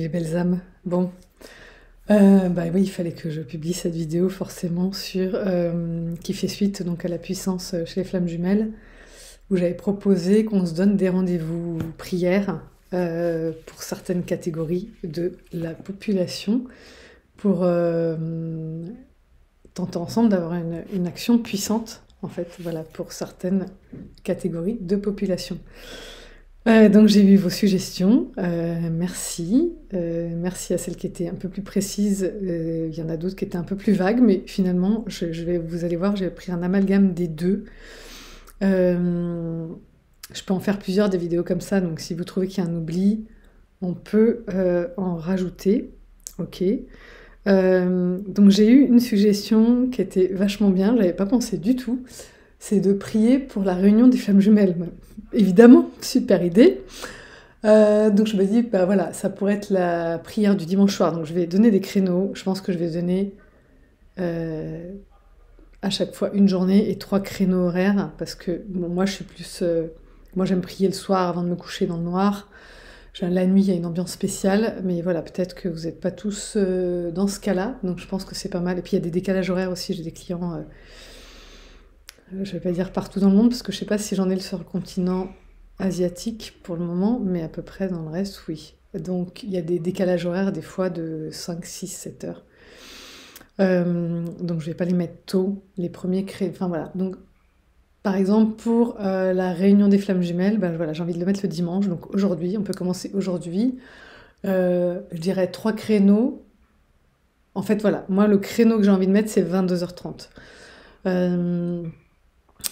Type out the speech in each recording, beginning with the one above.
les belles âmes. Bon, bah oui, il fallait que je publie cette vidéo forcément qui fait suite donc à la puissance chez les flammes jumelles, où j'avais proposé qu'on se donne des rendez-vous prières pour certaines catégories de la population pour tenter ensemble d'avoir une action puissante en fait, voilà, pour certaines catégories de population. Donc j'ai vu vos suggestions, merci. Merci à celles qui étaient un peu plus précises, il y en a d'autres qui étaient un peu plus vagues, mais finalement, vous allez voir, j'ai pris un amalgame des deux. Je peux en faire plusieurs des vidéos comme ça, donc si vous trouvez qu'il y a un oubli, on peut en rajouter. Ok. Donc j'ai eu une suggestion qui était vachement bien, j'avais pas pensé du tout, c'est de prier pour la réunion des flammes jumelles. Évidemment, super idée. Donc je me dis, bah voilà, ça pourrait être la prière du dimanche soir. Donc je vais donner des créneaux. Je pense que je vais donner à chaque fois une journée et 3 créneaux horaires. Parce que bon, moi, je suis plus. Moi, j'aime prier le soir avant de me coucher dans le noir. La nuit, il y a une ambiance spéciale. Mais voilà, peut-être que vous n'êtes pas tous dans ce cas-là. Donc je pense que c'est pas mal. Et puis il y a des décalages horaires aussi. J'ai des clients. Je vais pas dire partout dans le monde, parce que je sais pas si j'en ai sur le continent asiatique pour le moment, mais à peu près dans le reste, oui. Donc il y a des décalages horaires des fois de 5, 6, 7 heures. Donc je vais pas les mettre tôt, les premiers créés. Enfin voilà. Donc par exemple pour la réunion des flammes jumelles, ben voilà, j'ai envie de le mettre le dimanche. Donc aujourd'hui, on peut commencer aujourd'hui. Je dirais 3 créneaux. En fait voilà, moi le créneau que j'ai envie de mettre c'est 22h30.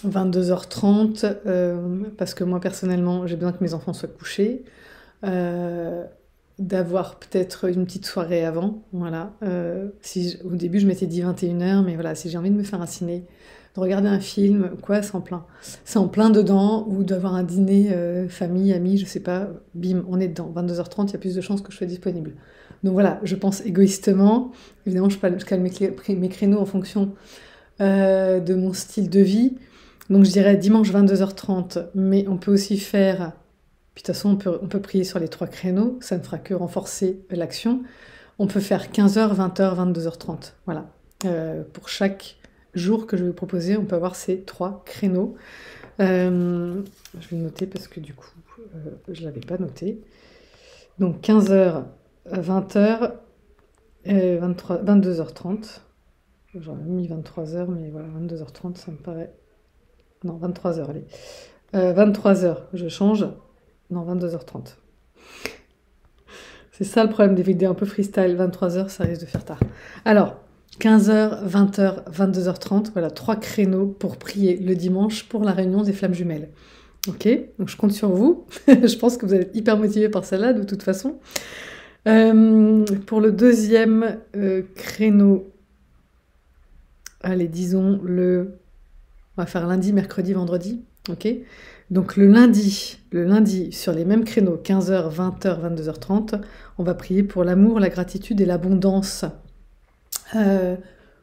22h30, parce que moi personnellement j'ai besoin que mes enfants soient couchés, d'avoir peut-être une petite soirée avant, voilà. Au début je m'étais dit 21h, mais voilà, si j'ai envie de me faire un ciné, de regarder un film, quoi, c'est en plein dedans, ou d'avoir un dîner famille, amis, je sais pas, bim, on est dedans. 22h30, il y a plus de chances que je sois disponible. Donc voilà, je pense égoïstement, évidemment je cale mes créneaux en fonction de mon style de vie. Donc je dirais dimanche 22h30, mais on peut aussi faire, puis de toute façon on peut prier sur les 3 créneaux, ça ne fera que renforcer l'action. On peut faire 15h, 20h, 22h30, voilà. Pour chaque jour que je vais vous proposer, on peut avoir ces 3 créneaux. Je vais le noter parce que du coup, je ne l'avais pas noté. Donc 15h, 20h, 22h30. J'aurais mis 23h, mais voilà, 22h30, ça me paraît... Non, 23h, allez. 23h, je change. Non, 22h30. C'est ça le problème des vidéos un peu freestyle. 23h, ça risque de faire tard. Alors, 15h, 20h, 22h30, voilà, 3 créneaux pour prier le dimanche pour la réunion des flammes jumelles. Ok, donc je compte sur vous. Je pense que vous êtes hyper motivés par celle-là, de toute façon. Pour le deuxième créneau, allez, disons on va faire lundi, mercredi, vendredi, ok. Donc le lundi, sur les mêmes créneaux, 15h, 20h, 22h30, on va prier pour l'amour, la gratitude et l'abondance.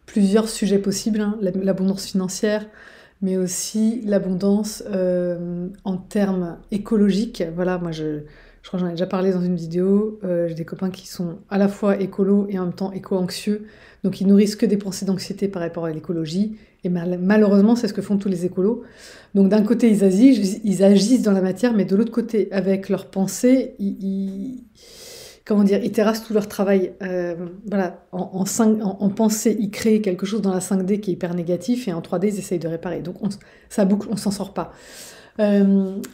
Plusieurs sujets possibles, hein, l'abondance financière, mais aussi l'abondance en termes écologiques. Voilà, moi je crois que j'en ai déjà parlé dans une vidéo, j'ai des copains qui sont à la fois écolos et en même temps éco-anxieux, donc ils nourrissent que des pensées d'anxiété par rapport à l'écologie, et malheureusement c'est ce que font tous les écolos. Donc d'un côté ils agissent dans la matière, mais de l'autre côté avec leurs pensées, comment dire, ils terrassent tout leur travail. Voilà, en pensée, ils créent quelque chose dans la 5D qui est hyper négatif, et en 3D, ils essayent de réparer. Donc ça boucle, on s'en sort pas.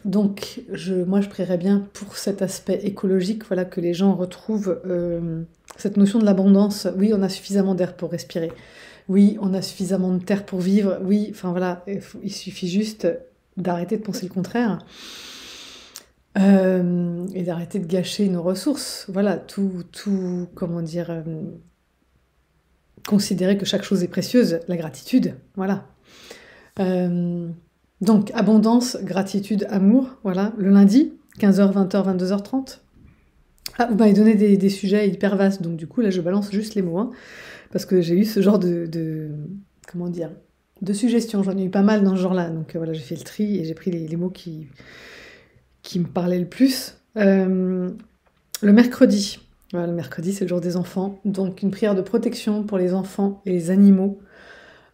Donc moi, je prierais bien pour cet aspect écologique, voilà, que les gens retrouvent cette notion de l'abondance. Oui, on a suffisamment d'air pour respirer. Oui, on a suffisamment de terre pour vivre. Oui, enfin voilà, il suffit juste d'arrêter de penser le contraire. Et d'arrêter de gâcher nos ressources. Voilà, comment dire, considérer que chaque chose est précieuse, la gratitude, voilà. Donc, abondance, gratitude, amour, voilà, le lundi, 15h, 20h, 22h30. Ah, vous m'avez donné des sujets hyper vastes, donc du coup, là, je balance juste les mots, hein, parce que j'ai eu ce genre comment dire, de suggestions, j'en ai eu pas mal dans ce genre-là, donc voilà, j'ai fait le tri et j'ai pris les mots qui me parlaient le plus. Le mercredi, Voilà, le mercredi, c'est le jour des enfants. Donc une prière de protection pour les enfants et les animaux.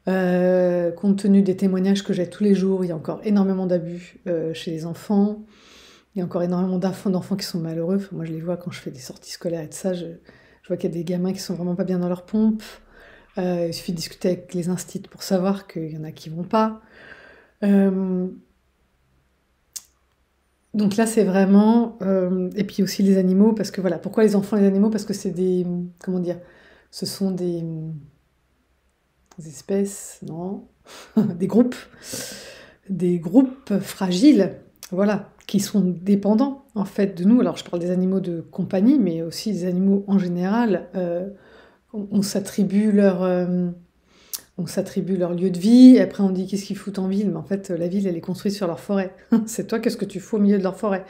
Compte tenu des témoignages que j'ai tous les jours, il y a encore énormément d'abus chez les enfants. Il y a encore énormément d'enfants qui sont malheureux. Enfin, moi, je les vois quand je fais des sorties scolaires et tout ça. Je vois qu'il y a des gamins qui sont vraiment pas bien dans leur pompe. Il suffit de discuter avec les instits pour savoir qu'il y en a qui vont pas. Donc là, c'est vraiment... et puis aussi les animaux, parce que voilà, pourquoi les enfants et les animaux? Parce que c'est des... Comment dire? Ce sont des espèces, non? Des groupes fragiles, voilà, qui sont dépendants en fait de nous. Alors je parle des animaux de compagnie, mais aussi des animaux en général. On s'attribue on s'attribue leur lieu de vie, et après on dit qu'est-ce qu'ils foutent en ville, mais en fait la ville elle est construite sur leur forêt. C'est toi, qu'est-ce que tu fous au milieu de leur forêt?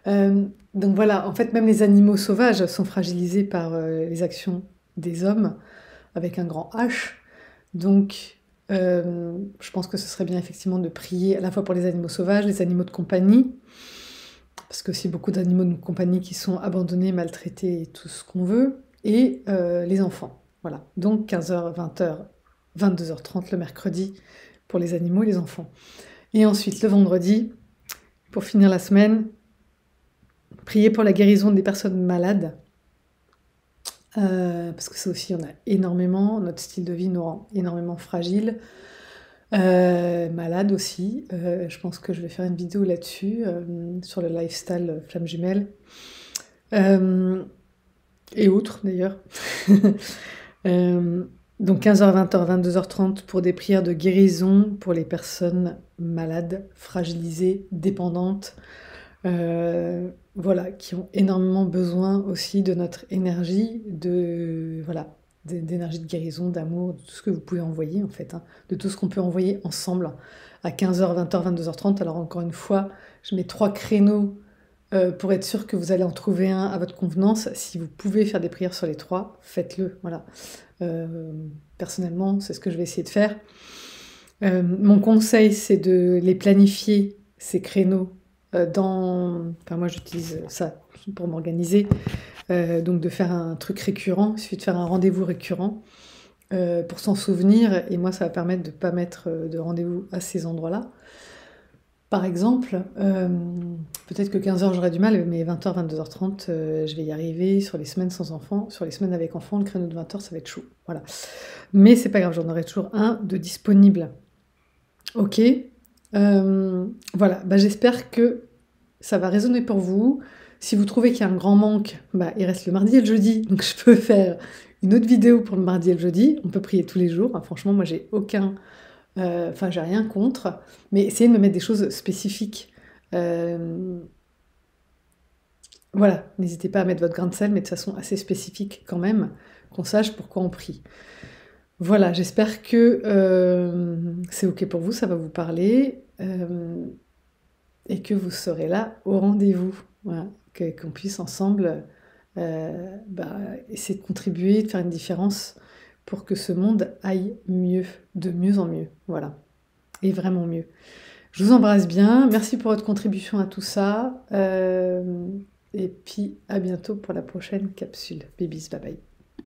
Donc voilà, en fait même les animaux sauvages sont fragilisés par les actions des hommes, avec un grand H. Donc je pense que ce serait bien effectivement de prier à la fois pour les animaux sauvages, les animaux de compagnie, parce que c'est beaucoup d'animaux de compagnie qui sont abandonnés, maltraités, et tout ce qu'on veut, et les enfants. Voilà, donc 15h, 20h, 22h30 le mercredi pour les animaux et les enfants. Et ensuite le vendredi, pour finir la semaine, prier pour la guérison des personnes malades, parce que ça aussi, on a énormément, notre style de vie nous rend énormément fragiles, malades aussi. Je pense que je vais faire une vidéo là-dessus, sur le lifestyle flamme jumelle, et autres d'ailleurs. Donc 15h, 20h, 22h30 pour des prières de guérison pour les personnes malades, fragilisées, dépendantes, voilà, qui ont énormément besoin aussi de notre énergie, voilà, d'énergie de guérison, d'amour, de tout ce que vous pouvez envoyer en fait, hein, de tout ce qu'on peut envoyer ensemble à 15h, 20h, 22h30. Alors encore une fois, je mets 3 créneaux pour être sûr que vous allez en trouver un à votre convenance. Si vous pouvez faire des prières sur les 3, faites-le, voilà. Personnellement, c'est ce que je vais essayer de faire. Mon conseil, c'est de les planifier, ces créneaux, enfin moi j'utilise ça pour m'organiser, donc de faire un truc récurrent, il suffit de faire un rendez-vous récurrent pour s'en souvenir, et moi ça va permettre de ne pas mettre de rendez-vous à ces endroits-là. Par exemple, peut-être que 15h j'aurai du mal, mais 20h, 22h30, je vais y arriver. Sur les semaines sans enfants, sur les semaines avec enfants, le créneau de 20h ça va être chaud, voilà. Mais c'est pas grave, j'en aurai toujours un de disponible. Ok, voilà, bah, j'espère que ça va résonner pour vous. Si vous trouvez qu'il y a un grand manque, bah, il reste le mardi et le jeudi, donc je peux faire une autre vidéo pour le mardi et le jeudi. On peut prier tous les jours, hein. Franchement, moi j'ai enfin j'ai rien contre, mais essayez de me mettre des choses spécifiques. Voilà, n'hésitez pas à mettre votre grain de sel, mais de façon assez spécifique quand même, qu'on sache pourquoi on prie. Voilà, j'espère que c'est ok pour vous, ça va vous parler, et que vous serez là au rendez-vous. Voilà, qu'on puisse ensemble essayer de contribuer, de faire une différence pour que ce monde aille mieux, de mieux en mieux. Voilà, et vraiment mieux. Je vous embrasse bien, merci pour votre contribution à tout ça, et puis à bientôt pour la prochaine capsule. Babies, bye bye.